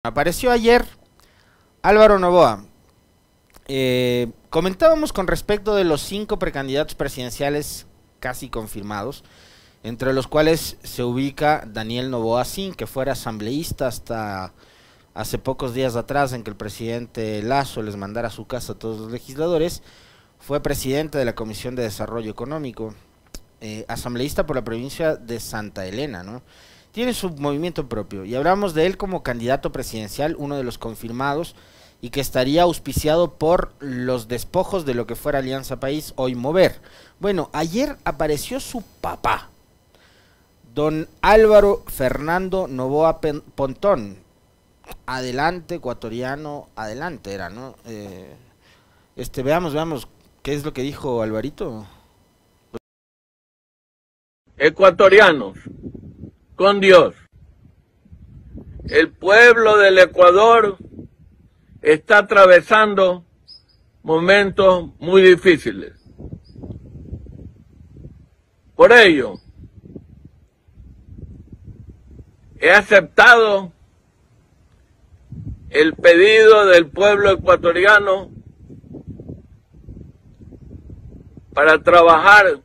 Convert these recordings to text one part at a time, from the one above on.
Apareció ayer Álvaro Noboa. Comentábamos con respecto de los 5 precandidatos presidenciales casi confirmados, entre los cuales se ubica Daniel Noboa Sin, que fuera asambleísta hasta hace pocos días atrás, en que el presidente Lasso les mandara a su casa a todos los legisladores. Fue presidente de la Comisión de Desarrollo Económico, asambleísta por la provincia de Santa Elena, ¿no? Tiene su movimiento propio, y hablamos de él como candidato presidencial, uno de los confirmados, y que estaría auspiciado por los despojos de lo que fuera Alianza País, hoy Mover. Bueno, ayer apareció su papá, don Álvaro Fernando Noboa Pontón. Adelante, ecuatoriano, adelante era, ¿no? Veamos, ¿qué es lo que dijo Alvarito? Ecuatorianos, con Dios, el pueblo del Ecuador está atravesando momentos muy difíciles. Por ello, he aceptado el pedido del pueblo ecuatoriano para trabajar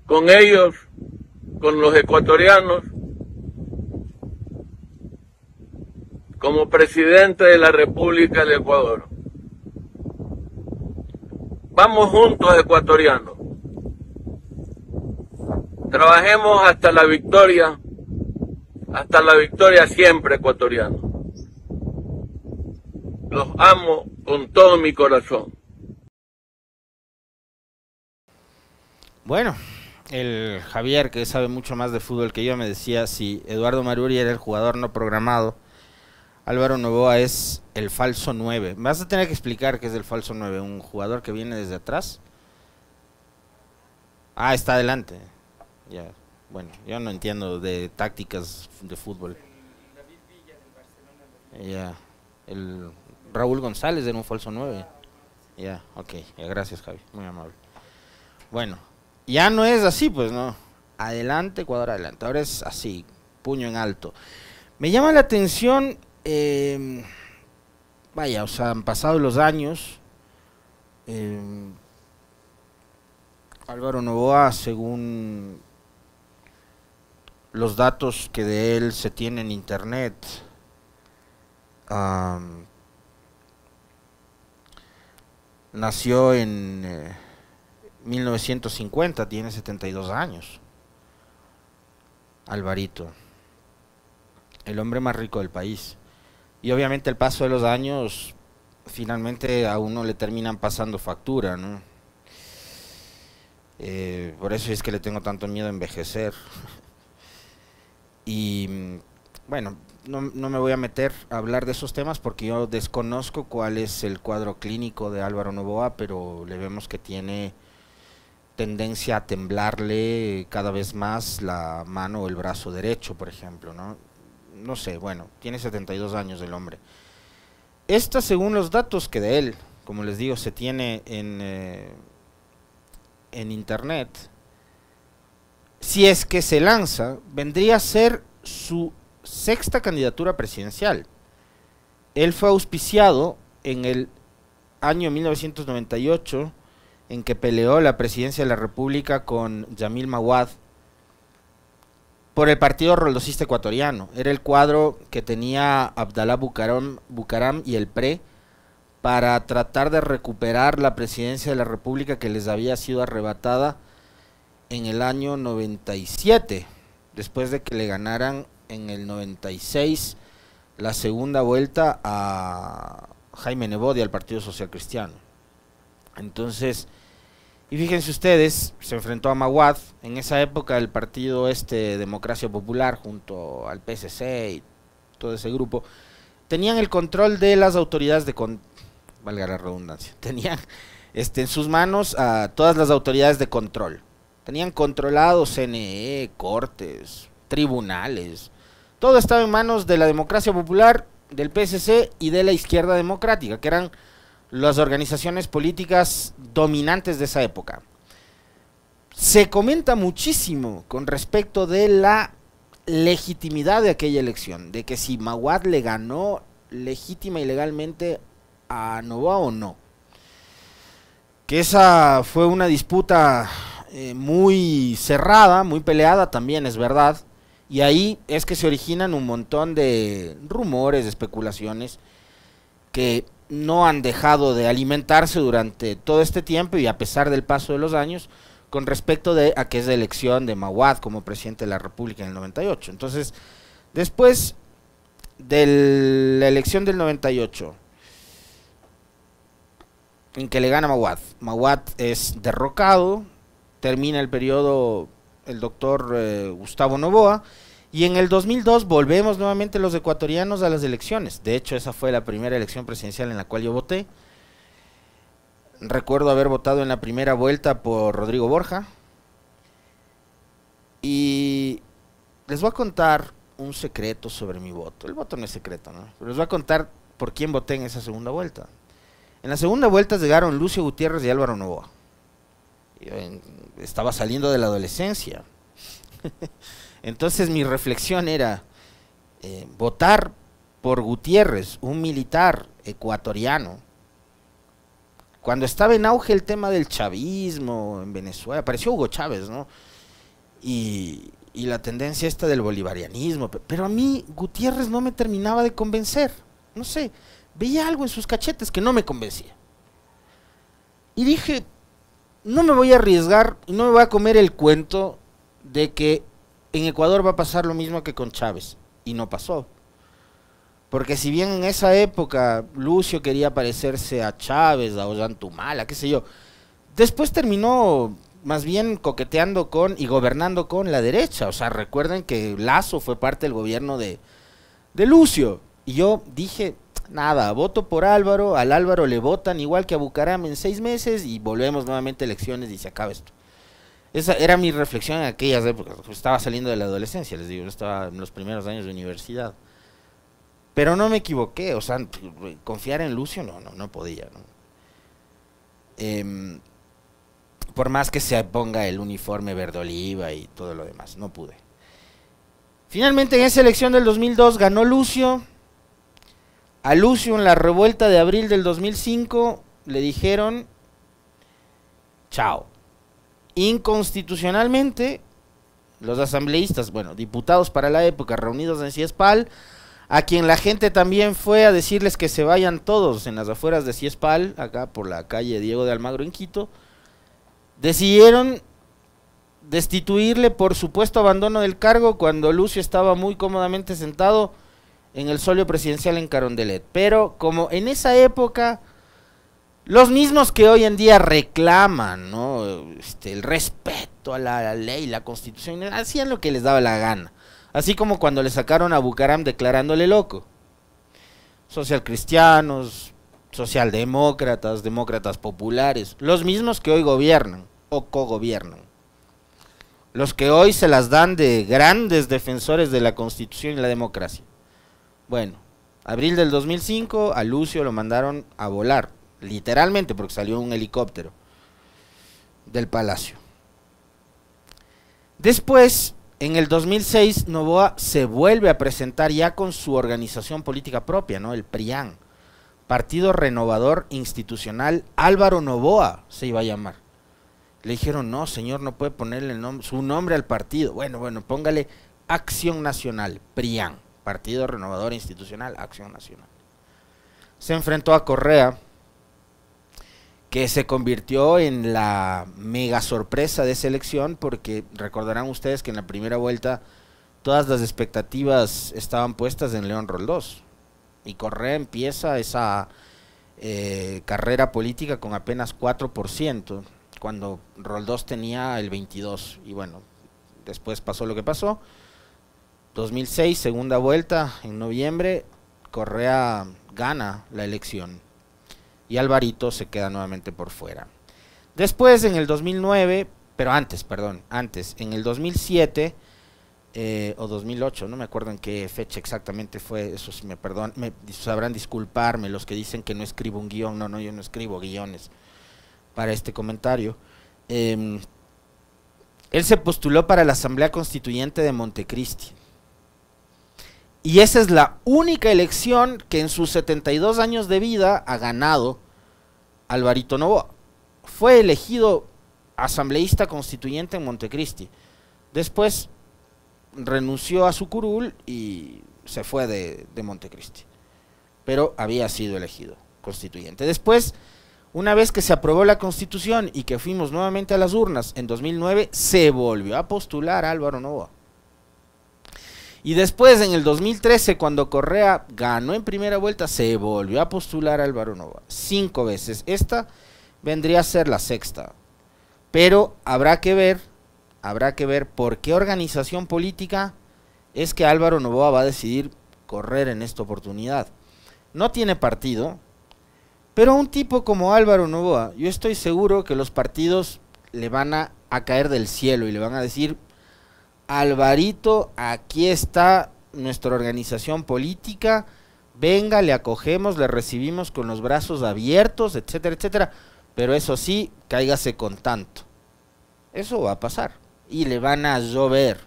con ellos, con los ecuatorianos, como presidente de la República del Ecuador. Vamos juntos, ecuatorianos. Trabajemos hasta la victoria siempre, ecuatorianos. Los amo con todo mi corazón. Bueno, el Javier, que sabe mucho más de fútbol que yo, me decía si Eduardo Maruri era el jugador no programado, Álvaro Noboa es el falso 9. Me vas a tener que explicar qué es el falso 9, un jugador que viene desde atrás. Ah, está adelante. Ya, bueno, yo no entiendo de tácticas de fútbol. Ya, el Raúl González era un falso 9. Ya, ok, ya, gracias Javi, muy amable. Bueno, ya no es así, pues no. Adelante, Ecuador, adelante. Ahora es así, puño en alto. Me llama la atención, vaya, o sea, han pasado los años. Álvaro Noboa, según los datos que de él se tienen en internet, nació en 1950, tiene 72 años. Alvarito, el hombre más rico del país. Y obviamente el paso de los años, finalmente a uno le terminan pasando factura, ¿no? Por eso es que le tengo tanto miedo a envejecer. Y bueno, no me voy a meter a hablar de esos temas porque yo desconozco cuál es el cuadro clínico de Álvaro Noboa, pero le vemos que tiene tendencia a temblarle cada vez más la mano o el brazo derecho, por ejemplo, ¿no? No sé, bueno, tiene 72 años el hombre. Esta, según los datos que de él, como les digo, se tiene en internet, si es que se lanza, vendría a ser su 6ª candidatura presidencial. Él fue auspiciado en el año 1998, en que peleó la presidencia de la República con Yamil Maguad por el Partido Roldosista Ecuatoriano. Era el cuadro que tenía Abdalá Bucaram y el PRE para tratar de recuperar la presidencia de la República que les había sido arrebatada en el año 97, después de que le ganaran en el 96 la segunda vuelta a Jaime Nebot y al Partido Social Cristiano. Entonces, y fíjense ustedes, se enfrentó a Maguad. En esa época el partido Democracia Popular junto al PSC y todo ese grupo tenían el control de las autoridades valga la redundancia, tenían en sus manos a todas las autoridades de control. Tenían controlado CNE, cortes, tribunales. Todo estaba en manos de la Democracia Popular, del PSC y de la Izquierda Democrática, que eran las organizaciones políticas dominantes de esa época. Se comenta muchísimo con respecto de la legitimidad de aquella elección, de que si Mahuad le ganó legítima y legalmente a Noboa o no. Que esa fue una disputa muy cerrada, muy peleada, también es verdad, y ahí es que se originan un montón de rumores, de especulaciones, que no han dejado de alimentarse durante todo este tiempo y a pesar del paso de los años, con respecto de a qué es la elección de Mahuad como presidente de la República en el 98. Entonces, después de la elección del 98, en que le gana Mahuad, Mahuad es derrocado, termina el periodo el doctor Gustavo Noboa, y en el 2002 volvemos nuevamente los ecuatorianos a las elecciones. De hecho, esa fue la primera elección presidencial en la cual yo voté. Recuerdo haber votado en la primera vuelta por Rodrigo Borja. Y les voy a contar un secreto sobre mi voto. El voto no es secreto, ¿no? Pero les voy a contar por quién voté en esa segunda vuelta. En la segunda vuelta llegaron Lucio Gutiérrez y Álvaro Noboa. Yo estaba saliendo de la adolescencia. Entonces mi reflexión era votar por Gutiérrez, un militar ecuatoriano. Cuando estaba en auge el tema del chavismo en Venezuela, apareció Hugo Chávez, ¿no? Y la tendencia esta del bolivarianismo. Pero a mí Gutiérrez no me terminaba de convencer. No sé, veía algo en sus cachetes que no me convencía. Y dije, no me voy a arriesgar y no me voy a comer el cuento de que en Ecuador va a pasar lo mismo que con Chávez. Y no pasó. Porque si bien en esa época Lucio quería parecerse a Chávez, a Ollantumala, qué sé yo, después terminó más bien coqueteando con y gobernando con la derecha. O sea, recuerden que Lasso fue parte del gobierno de Lucio. Y yo dije, nada, voto por Álvaro, al Álvaro le votan igual que a Bucaram en 6 meses y volvemos nuevamente a elecciones y se acaba esto. Esa era mi reflexión en aquellas épocas. Estaba saliendo de la adolescencia, les digo, estaba en los primeros años de universidad. Pero no me equivoqué, o sea, confiar en Lucio no podía, ¿no? Por más que se ponga el uniforme verde oliva y todo lo demás, no pude. Finalmente en esa elección del 2002 ganó Lucio. A Lucio en la revuelta de abril del 2005 le dijeron chao. Inconstitucionalmente, los asambleístas, bueno, diputados para la época reunidos en Ciespal, a quien la gente también fue a decirles que se vayan todos en las afueras de Ciespal, acá por la calle Diego de Almagro en Quito, decidieron destituirle por supuesto abandono del cargo cuando Lucio estaba muy cómodamente sentado en el solio presidencial en Carondelet. Pero como en esa época los mismos que hoy en día reclaman, ¿no?, el respeto a la ley, la constitución, hacían lo que les daba la gana. Así como cuando le sacaron a Bucaram declarándole loco. Socialcristianos, socialdemócratas, demócratas populares, los mismos que hoy gobiernan o cogobiernan. Los que hoy se las dan de grandes defensores de la Constitución y la democracia. Bueno, abril del 2005 a Lucio lo mandaron a volar, literalmente porque salió un helicóptero del palacio. Después, en el 2006, Noboa se vuelve a presentar ya con su organización política propia, ¿no?, el PRIAN, Partido Renovador Institucional Álvaro Noboa se iba a llamar. Le dijeron, no señor, no puede ponerle su nombre al partido. Bueno, póngale Acción Nacional, PRIAN, Partido Renovador Institucional, Acción Nacional. Se enfrentó a Correa, que se convirtió en la mega sorpresa de esa elección, porque recordarán ustedes que en la primera vuelta todas las expectativas estaban puestas en León Roldós, y Correa empieza esa carrera política con apenas 4%, cuando Roldós tenía el 22%, y bueno, después pasó lo que pasó. 2006, segunda vuelta, en noviembre, Correa gana la elección y Alvarito se queda nuevamente por fuera. Después, en el 2009, pero antes, en el 2007 o 2008, no me acuerdo en qué fecha exactamente fue, eso si me sabrán disculparme los que dicen que no escribo un guión. No, yo no escribo guiones para este comentario. Él se postuló para la Asamblea Constituyente de Montecristi, Y esa es la única elección que en sus 72 años de vida ha ganado Alvarito Noboa. Fue elegido asambleísta constituyente en Montecristi. Después renunció a su curul y se fue de Montecristi. Pero había sido elegido constituyente. Después, una vez que se aprobó la Constitución y que fuimos nuevamente a las urnas en 2009, se volvió a postular a Álvaro Noboa. Y después, en el 2013, cuando Correa ganó en primera vuelta, se volvió a postular a Álvaro Noboa. 5 veces. Esta vendría a ser la sexta. Pero habrá que ver por qué organización política es que Álvaro Noboa va a decidir correr en esta oportunidad. No tiene partido, pero un tipo como Álvaro Noboa, yo estoy seguro que los partidos le van a caer del cielo y le van a decir: Alvarito, aquí está nuestra organización política, venga, le acogemos, le recibimos con los brazos abiertos, etcétera, etcétera, pero eso sí, cáigase con tanto. Eso va a pasar y le van a llover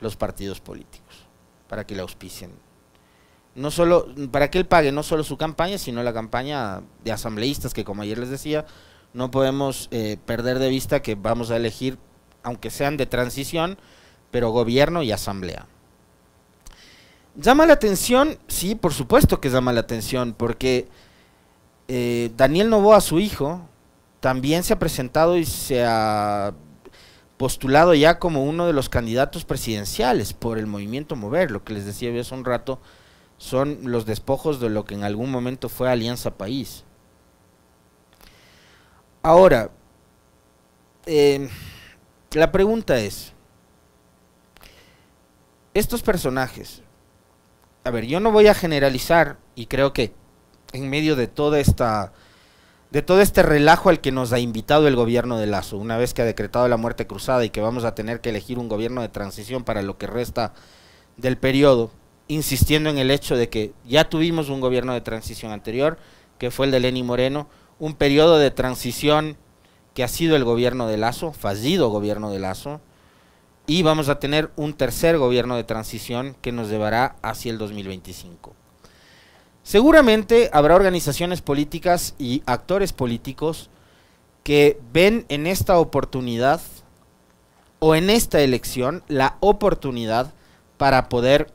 los partidos políticos para que le auspicien. No solo, para que él pague no solo su campaña, sino la campaña de asambleístas, que como ayer les decía, no podemos perder de vista que vamos a elegir, aunque sean de transición, pero gobierno y asamblea. ¿Llama la atención? Sí, por supuesto que llama la atención, porque Daniel Noboa, su hijo, también se ha presentado y se ha postulado ya como uno de los candidatos presidenciales por el movimiento Mover. Lo que les decía yo hace un rato son los despojos de lo que en algún momento fue Alianza País. Ahora, la pregunta es, estos personajes, a ver, yo no voy a generalizar, y creo que en medio de todo este relajo al que nos ha invitado el gobierno de Lasso, una vez que ha decretado la muerte cruzada y que vamos a tener que elegir un gobierno de transición para lo que resta del periodo, insistiendo en el hecho de que ya tuvimos un gobierno de transición anterior, que fue el de Lenín Moreno, un periodo de transición que ha sido el gobierno de Lasso, fallido gobierno de Lasso, y vamos a tener un tercer gobierno de transición que nos llevará hacia el 2025. Seguramente habrá organizaciones políticas y actores políticos que ven en esta oportunidad o en esta elección la oportunidad para poder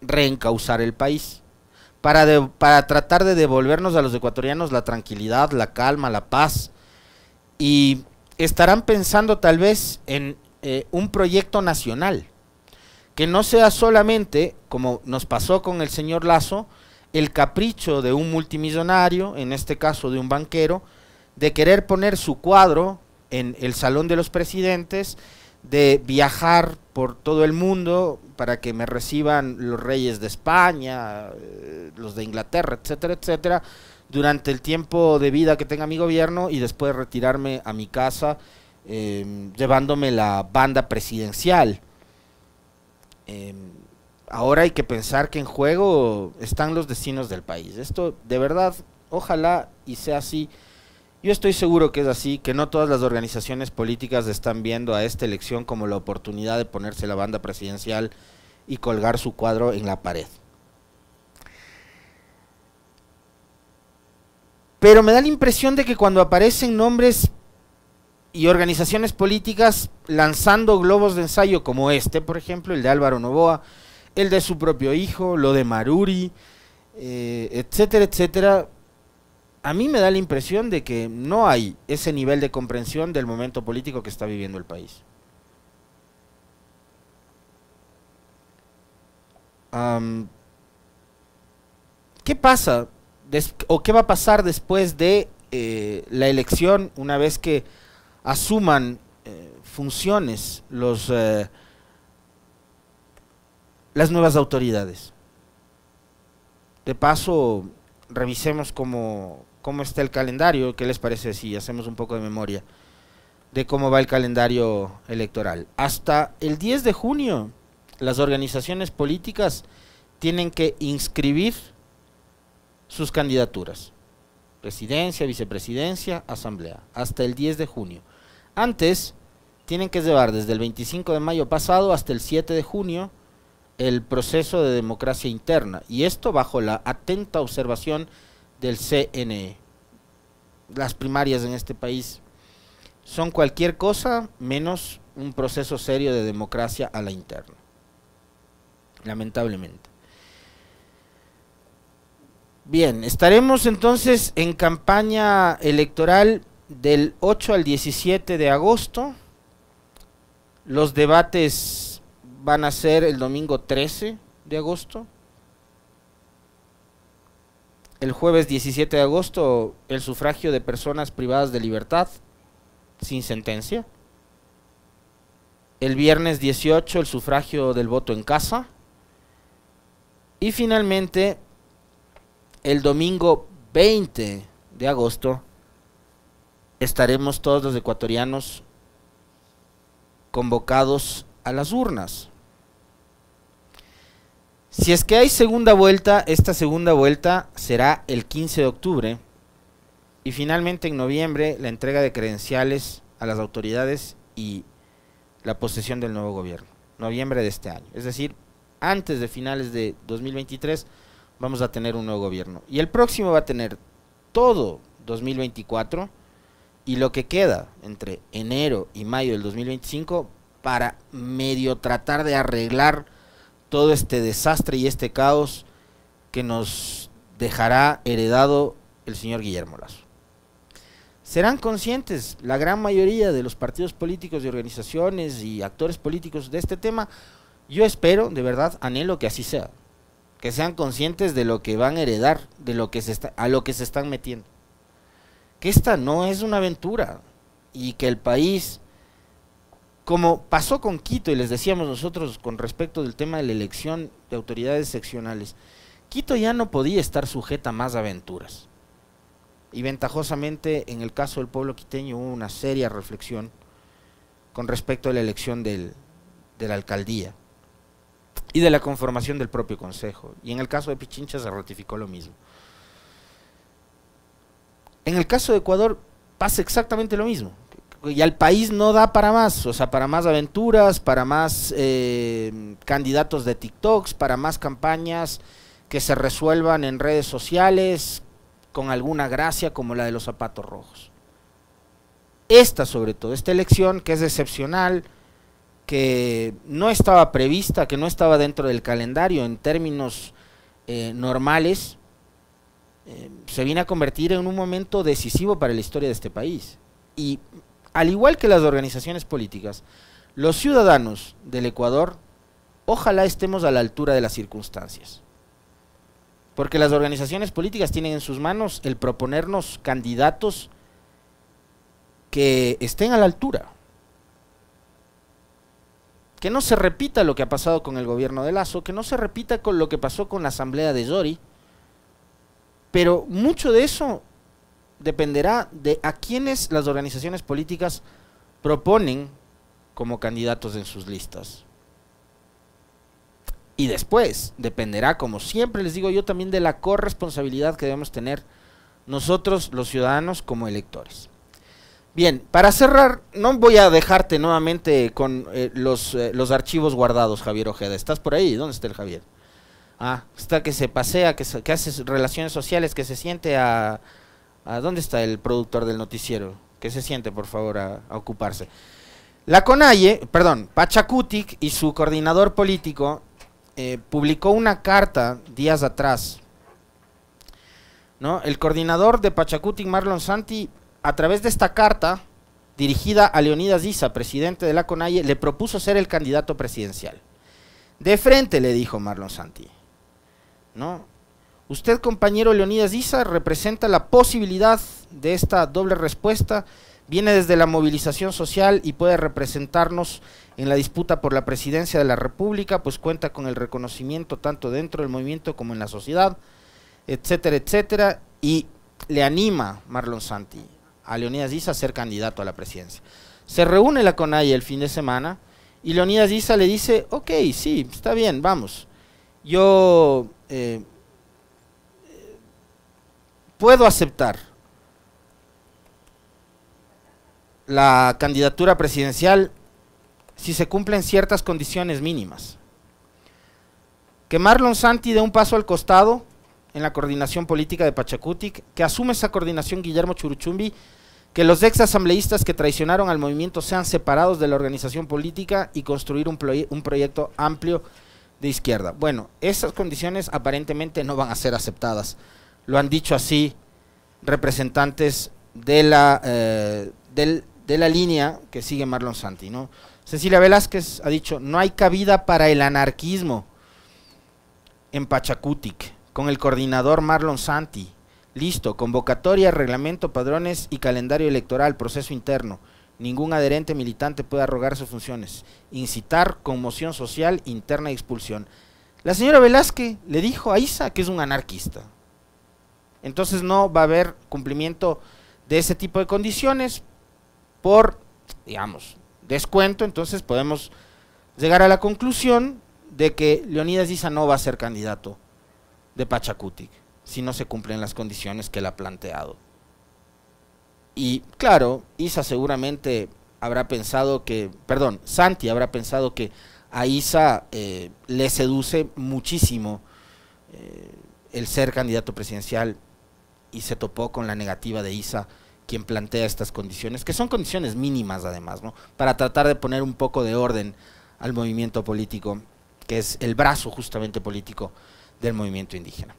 reencauzar el país, para tratar de devolvernos a los ecuatorianos la tranquilidad, la calma, la paz, y estarán pensando tal vez en un proyecto nacional, que no sea solamente, como nos pasó con el señor Lasso, el capricho de un multimillonario, en este caso de un banquero, de querer poner su cuadro en el Salón de los Presidentes, de viajar por todo el mundo para que me reciban los reyes de España, los de Inglaterra, etcétera, etcétera, durante el tiempo de vida que tenga mi gobierno, y después retirarme a mi casa llevándome la banda presidencial. Ahora hay que pensar que en juego están los destinos del país. Esto de verdad, ojalá y sea así. Yo estoy seguro que es así, que no todas las organizaciones políticas están viendo a esta elección como la oportunidad de ponerse la banda presidencial y colgar su cuadro en la pared. Pero me da la impresión de que cuando aparecen nombres y organizaciones políticas lanzando globos de ensayo como este, por ejemplo, el de Álvaro Noboa, el de su propio hijo, lo de Maruri, etcétera, etcétera, a mí me da la impresión de que no hay ese nivel de comprensión del momento político que está viviendo el país. ¿Qué pasa o qué va a pasar después de la elección, una vez que asuman funciones las nuevas autoridades? De paso, revisemos cómo está el calendario. ¿Qué les parece si hacemos un poco de memoria de cómo va el calendario electoral? Hasta el 10 de junio, las organizaciones políticas tienen que inscribir sus candidaturas: presidencia, vicepresidencia, asamblea, hasta el 10 de junio. Antes, tienen que llevar desde el 25 de mayo pasado hasta el 7 de junio el proceso de democracia interna, y esto bajo la atenta observación del CNE. Las primarias en este país son cualquier cosa menos un proceso serio de democracia a la interna, lamentablemente. Bien, estaremos entonces en campaña electoral del 8 al 17 de agosto. Los debates van a ser el domingo 13 de agosto. El jueves 17 de agosto, el sufragio de personas privadas de libertad, sin sentencia. El viernes 18, el sufragio del voto en casa. Y finalmente, el domingo 20 de agosto, estaremos todos los ecuatorianos convocados a las urnas. Si es que hay segunda vuelta, esta segunda vuelta será el 15 de octubre y finalmente en noviembre la entrega de credenciales a las autoridades y la posesión del nuevo gobierno, noviembre de este año. Es decir, antes de finales de 2023 vamos a tener un nuevo gobierno y el próximo va a tener todo 2024 y lo que queda entre enero y mayo del 2025 para medio tratar de arreglar todo este desastre y este caos que nos dejará heredado el señor Guillermo Lasso. ¿Serán conscientes la gran mayoría de los partidos políticos y organizaciones y actores políticos de este tema? Yo espero, de verdad, anhelo que así sea, que sean conscientes de lo que van a heredar, de lo que a lo que se están metiendo. Que esta no es una aventura y que el país, como pasó con Quito y les decíamos nosotros con respecto del tema de la elección de autoridades seccionales, Quito ya no podía estar sujeta a más aventuras. Y ventajosamente en el caso del pueblo quiteño hubo una seria reflexión con respecto a la elección de la alcaldía y de la conformación del propio consejo. Y en el caso de Pichincha se ratificó lo mismo. En el caso de Ecuador pasa exactamente lo mismo. Y al país no da para más, o sea, para más aventuras, para más candidatos de TikToks, para más campañas que se resuelvan en redes sociales con alguna gracia como la de los zapatos rojos. Esta sobre todo, esta elección que es excepcional, que no estaba prevista, que no estaba dentro del calendario en términos normales, se viene a convertir en un momento decisivo para la historia de este país. Y al igual que las organizaciones políticas, los ciudadanos del Ecuador, ojalá estemos a la altura de las circunstancias. Porque las organizaciones políticas tienen en sus manos el proponernos candidatos que estén a la altura. Que no se repita lo que ha pasado con el gobierno de Lasso, que no se repita con lo que pasó con la asamblea de Yori, pero mucho de eso dependerá de a quienes las organizaciones políticas proponen como candidatos en sus listas. Y después dependerá, como siempre les digo yo, también de la corresponsabilidad que debemos tener nosotros los ciudadanos como electores. Bien, para cerrar, no voy a dejarte nuevamente con los archivos guardados, Javier Ojeda. ¿Estás por ahí? ¿Dónde está el Javier? Ah, está que se pasea, que hace relaciones sociales, que se siente a ¿dónde está el productor del noticiero? Que se siente, por favor, a ocuparse. La CONAIE, perdón, Pachacutic y su coordinador político publicó una carta días atrás, ¿no? El coordinador de Pachacutic, Marlon Santi, a través de esta carta, dirigida a Leonidas Issa, presidente de la CONAIE, le propuso ser el candidato presidencial. De frente le dijo Marlon Santi, ¿no? Usted, compañero Leonidas Issa, representa la posibilidad de esta doble respuesta, viene desde la movilización social y puede representarnos en la disputa por la presidencia de la República, pues cuenta con el reconocimiento tanto dentro del movimiento como en la sociedad, etcétera, etcétera, y le anima Marlon Santi a Leonidas Issa a ser candidato a la presidencia. Se reúne la CONAIE el fin de semana y Leonidas Issa le dice, ok, sí, está bien, vamos, yo puedo aceptar la candidatura presidencial si se cumplen ciertas condiciones mínimas. Que Marlon Santi dé un paso al costado en la coordinación política de Pachacutic, que asume esa coordinación Guillermo Churuchumbi, que los ex asambleístas que traicionaron al movimiento sean separados de la organización política y construir un proyecto amplio de izquierda. Bueno, esas condiciones aparentemente no van a ser aceptadas. Lo han dicho así representantes de la línea que sigue Marlon Santi, ¿no? Cecilia Velázquez ha dicho, no hay cabida para el anarquismo en Pachacutic, con el coordinador Marlon Santi. Listo, convocatoria, reglamento, padrones y calendario electoral, proceso interno. Ningún adherente militante puede arrogar sus funciones. Incitar, conmoción social, interna y expulsión. La señora Velázquez le dijo a Isa que es un anarquista. Entonces no va a haber cumplimiento de ese tipo de condiciones por, digamos, descuento. Entonces podemos llegar a la conclusión de que Leonidas Isa no va a ser candidato de Pachacutic si no se cumplen las condiciones que él ha planteado. Y claro, Isa seguramente habrá pensado que, perdón, Santi habrá pensado que a Isa le seduce muchísimo el ser candidato presidencial, y se topó con la negativa de Isa, quien plantea estas condiciones, que son condiciones mínimas además, ¿no? Para tratar de poner un poco de orden al movimiento político, que es el brazo justamente político del movimiento indígena.